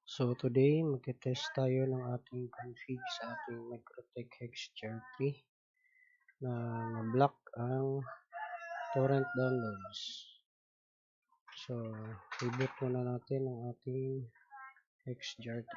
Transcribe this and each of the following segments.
So today, magte-test tayo ng ating config sa ating Microtech HexGR3 na ma-block ang torrent downloads. So, reboot muna natin ang ating HexGR3.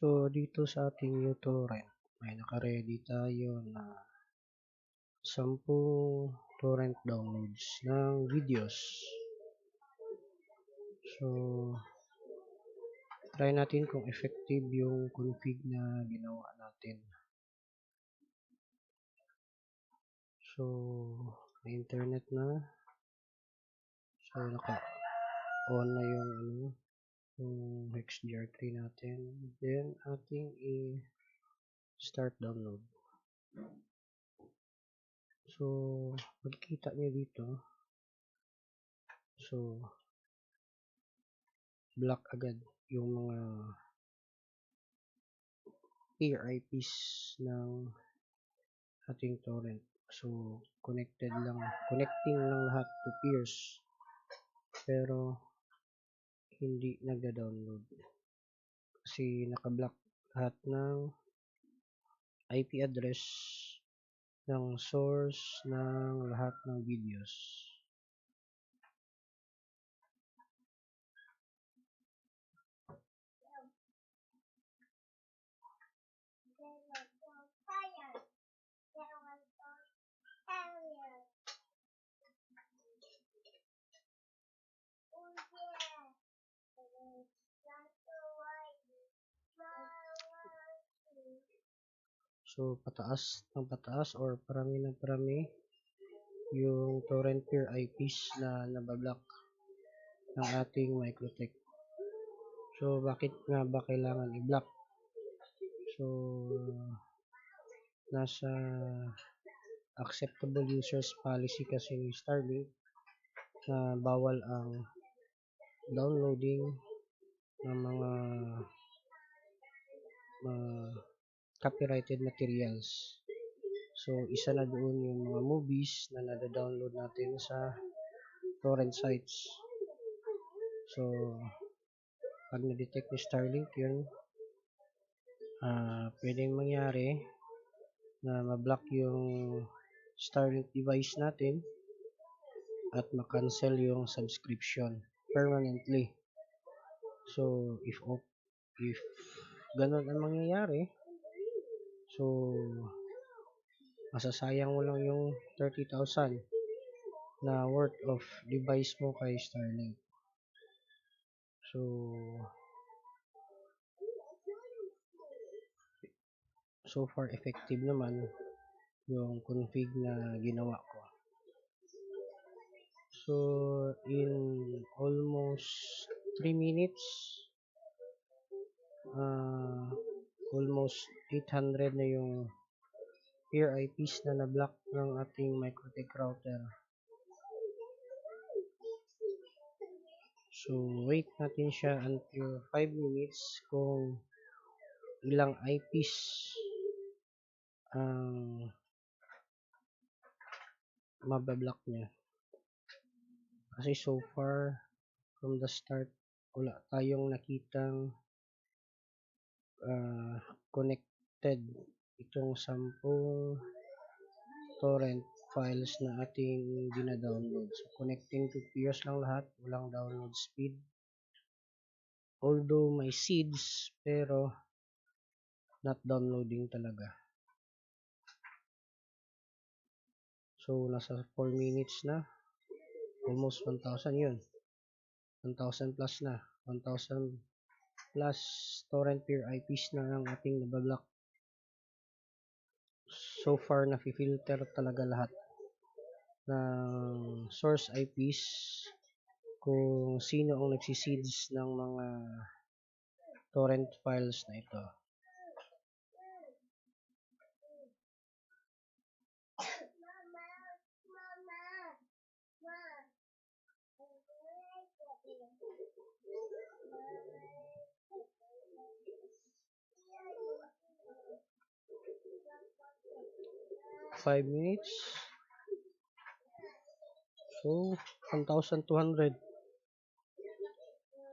So, dito sa ating uTorrent, may naka-ready tayo na 10 torrent downloads ng videos. So, try natin kung effective yung config na ginawa natin. So, may internet na. So, naka-on na yung HexGR3 natin. Then, ating i-start download. So, magkita nyo dito. So, block agad yung mga peer IPs ng ating torrent. So, connecting lang lahat to peers. Pero, hindi nagda-download. Kasi naka-block lahat ng IP address ng source ng lahat ng videos. So, pataas ng pataas or parami ng parami yung torrent peer IPs na nabablock ng ating Microtech. So, bakit nga ba kailangan i-block? So, nasa acceptable users policy kasi ni Starlink na bawal ang downloading ng mga copyrighted materials. So, isa na doon yung mga movies na nada-download natin sa torrent sites. So, pag na-detect ni Starlink yun, pwedeng mangyari na ma-block yung Starlink device natin at ma-cancel yung subscription permanently. So, if ganun ang mangyayari, so, masasayang mo lang yung 30,000 na worth of device mo kay Starlink. So far effective naman yung config na ginawa ko. So, in almost 3 minutes, almost 800 na yung peer IPs na na-block ng ating Microtech router. So, wait natin siya until 5 minutes kung ilang IPs ang mabablock niya. Kasi so far, from the start, wala tayong nakitang connected itong 10 torrent files na ating dina-download. So, connecting to peers lang lahat, walang download speed. Although may seeds, pero not downloading talaga. So, nasa 4 minutes na. Almost 1,000 yun. 1,000 plus na. 1,000 plus torrent peer IPs na ang ating nabablock. So far, na-filter talaga lahat ng source IPs kung sino ang nagsiseeds ng mga torrent files na ito. Five minutes. So, 1,200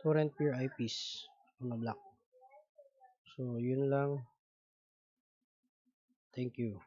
torrent peer IPs ang na-block. So, yun lang. Thank you.